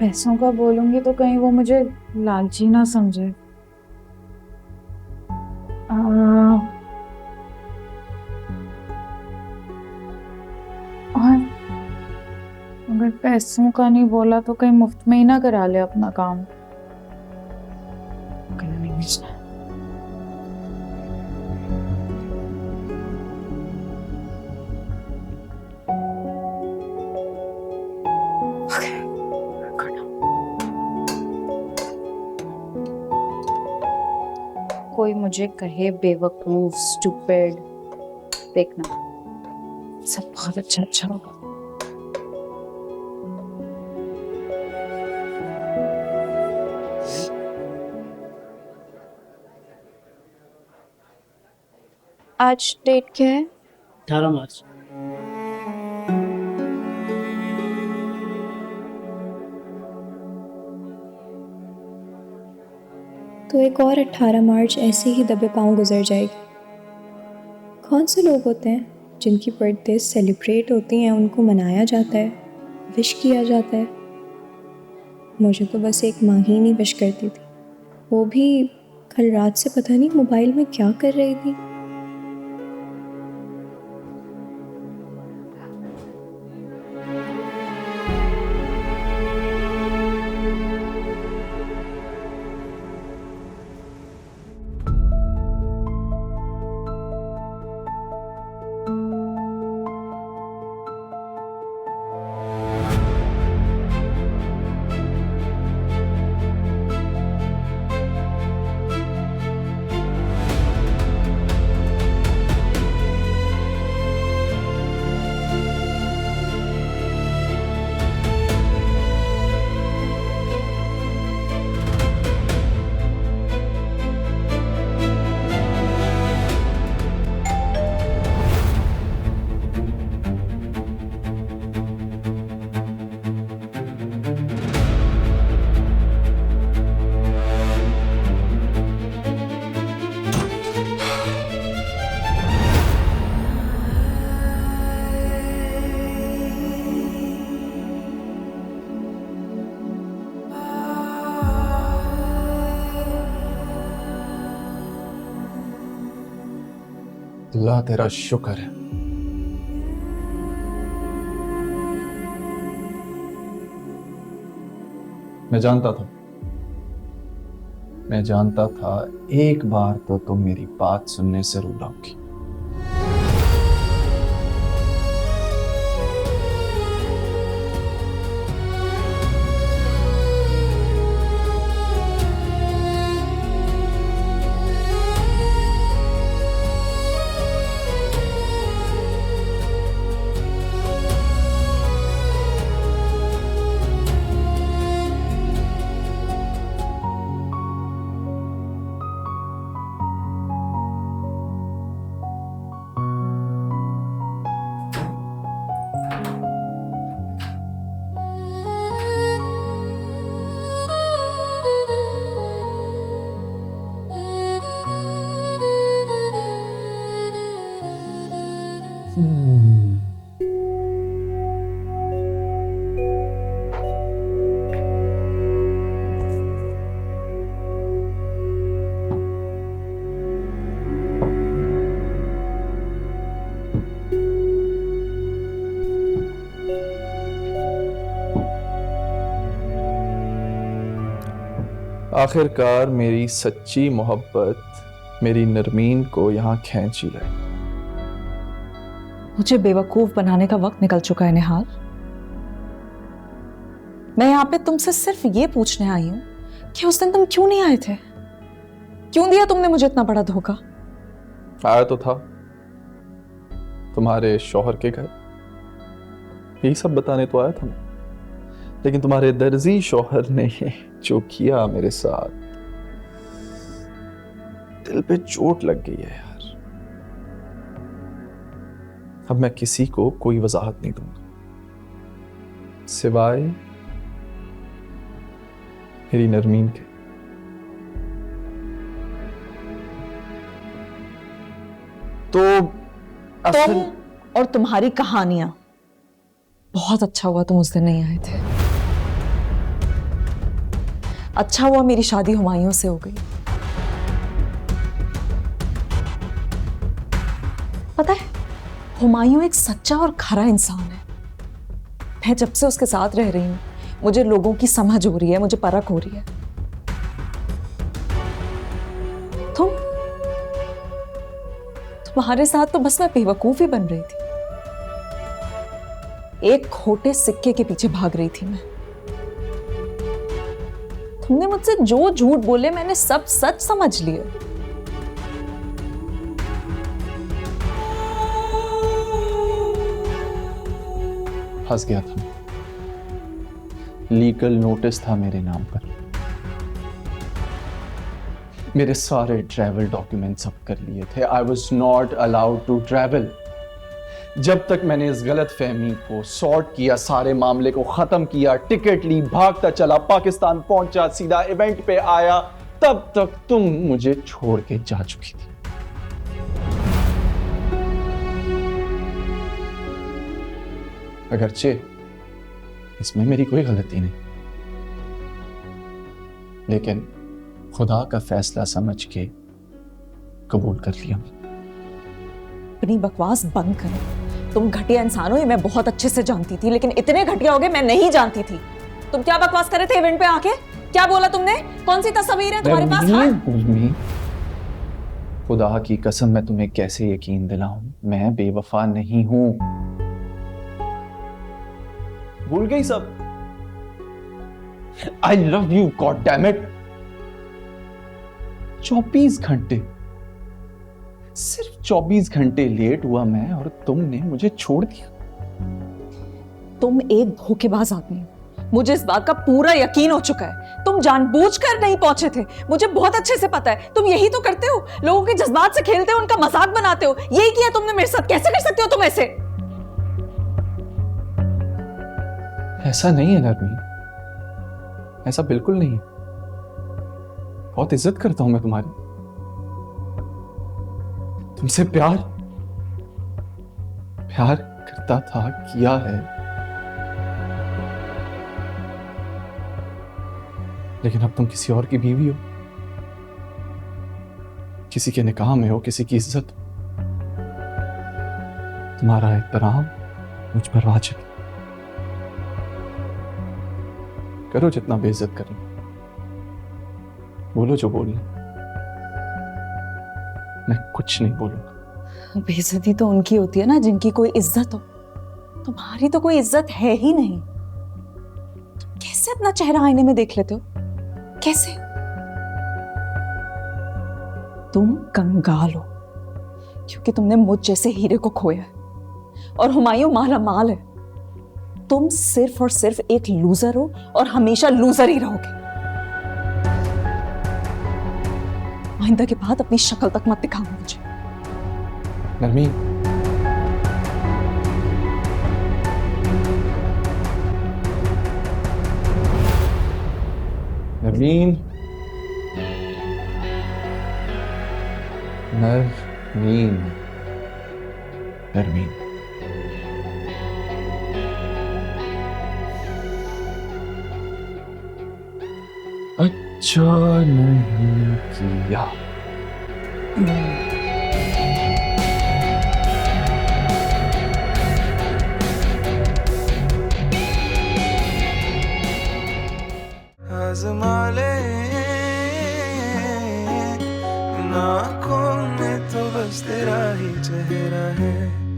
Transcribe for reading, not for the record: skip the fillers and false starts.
पैसों का बोलूंगी तो कहीं वो मुझे लालची ना समझे। और अगर पैसों का नहीं बोला तो कहीं मुफ्त में ही ना करा ले अपना काम। कोई मुझे कहे बेवकूफ, स्टूपिड, देखना सब बहुत अच्छा अच्छा होगा। आज डेट क्या है? 18 मार्च। तो एक और 18 मार्च ऐसे ही दबे पांव गुजर जाएगी। कौन से लोग होते हैं जिनकी बर्थडे सेलिब्रेट होती हैं, उनको मनाया जाता है, विश किया जाता है। मुझे तो बस एक माँ ही नहीं विश करती थी, वो भी कल रात से पता नहीं मोबाइल में क्या कर रही थी। अल्लाह तेरा शुक्र है। मैं जानता था एक बार तो तुम मेरी बात सुनने से रूठ आओगी। आखिरकार मेरी सच्ची मोहब्बत मेरी नरमीन को यहाँ खींच ही लाई। मुझे बेवकूफ बनाने का वक्त निकल चुका है निहाल। मैं यहाँ पे तुमसे सिर्फ ये पूछने आई हूँ कि उस दिन तुम क्यों नहीं आए थे? क्यों दिया तुमने मुझे इतना बड़ा धोखा? आया तो था तुम्हारे शौहर के घर, यही सब बताने तो आया था मैं। लेकिन तुम्हारे दर्जी शौहर ने जो किया मेरे साथ, दिल पे चोट लग गई है यार। अब मैं किसी को कोई वजाहत नहीं दूंगा सिवाय मेरी नरमीन के। तो तुम और तुम्हारी कहानियां, बहुत अच्छा हुआ तुम उस दिन नहीं आए थे। अच्छा हुआ मेरी शादी हुमायूं से हो गई। पता है, हुमायूं एक सच्चा और खरा इंसान है। मैं जब से उसके साथ रह रही हूं, मुझे लोगों की समझ हो रही है, मुझे परख हो रही है। तुम्हारे साथ तो बस मैं बेवकूफ ही बन रही थी। एक खोटे सिक्के के पीछे भाग रही थी मैं। तुमने मुझसे जो झूठ बोले मैंने सब सच समझ लिए। फंस गया था। लीगल नोटिस था मेरे नाम पर। मेरे सारे ट्रैवल डॉक्यूमेंट्स सब कर लिए थे। I was not allowed to travel. जब तक मैंने इस गलत फहमी को सॉर्ट किया, सारे मामले को खत्म किया, टिकट ली, भागता चला, पाकिस्तान पहुंचा, सीधा इवेंट पे आया, तब तक तुम मुझे छोड़ के जा चुकी थी। अगरचे इसमें मेरी कोई गलती नहीं, लेकिन खुदा का फैसला समझ के कबूल कर लिया। अपनी बकवास बंद करो। तुम घटिया इंसान हो ये मैं बहुत अच्छे से जानती थी, लेकिन इतने घटिया हो गए मैं नहीं जानती थी। तुम क्या बकवास कर रहे थे इवेंट पे आके? क्या बोला तुमने? कौन सी तस्वीर है तुम्हारे पास? खुदा की कसम, मैं तुम्हें कैसे यकीन दिलाऊं? मैं बेवफा नहीं हूं। भूल गई सब। I love you, god damn it. 24 घंटे, सिर्फ 24 घंटे लेट हुआ मैं और तुमने मुझे छोड़ दिया। तुम एक धोखेबाज आदमी हो। मुझे इस बात का पूरा यकीन हो चुका है। तुम जानबूझकर नहीं पहुंचे थे, मुझे बहुत अच्छे से पता है। तुम यही तो करते हो, लोगों के जज्बात से खेलते हो, उनका मजाक बनाते हो। यही किया तुमने मेरे साथ। कैसे कर सकते हो तुम ऐसे? ऐसा नहीं है नरमी, ऐसा बिल्कुल नहीं है। बहुत इज्जत करता हूं मैं तुम्हारी, तुमसे प्यार करता था, किया है, लेकिन अब तुम किसी और की बीवी हो, किसी के निकाह में हो, किसी की इज्जत। तुम्हारा एहतराम मुझ पर वाजिब है। करो जितना बेइज्जत करो, बोलो जो बोलना, मैं कुछ नहीं बोलूंगा। बेइज्जती तो उनकी होती है ना जिनकी कोई इज्जत हो। तुम्हारी तो कोई इज्जत है ही नहीं। तुम कैसे अपना चेहरा आईने में देख लेते हो? कैसे? तुम कंगाल हो क्योंकि तुमने मुझ जैसे हीरे को खोया है, और हुमायूं माला माल है। तुम सिर्फ और सिर्फ एक लूजर हो और हमेशा लूजर ही रहोगे। आइंदा के बाद अपनी शक्ल तक मत दिखाओ मुझे। नरमी, नरमीन, नरमीन, नरमीन, अच्छा नहीं किया। आज़मा ले आँखों में तो बस तेरा ही चेहरा है।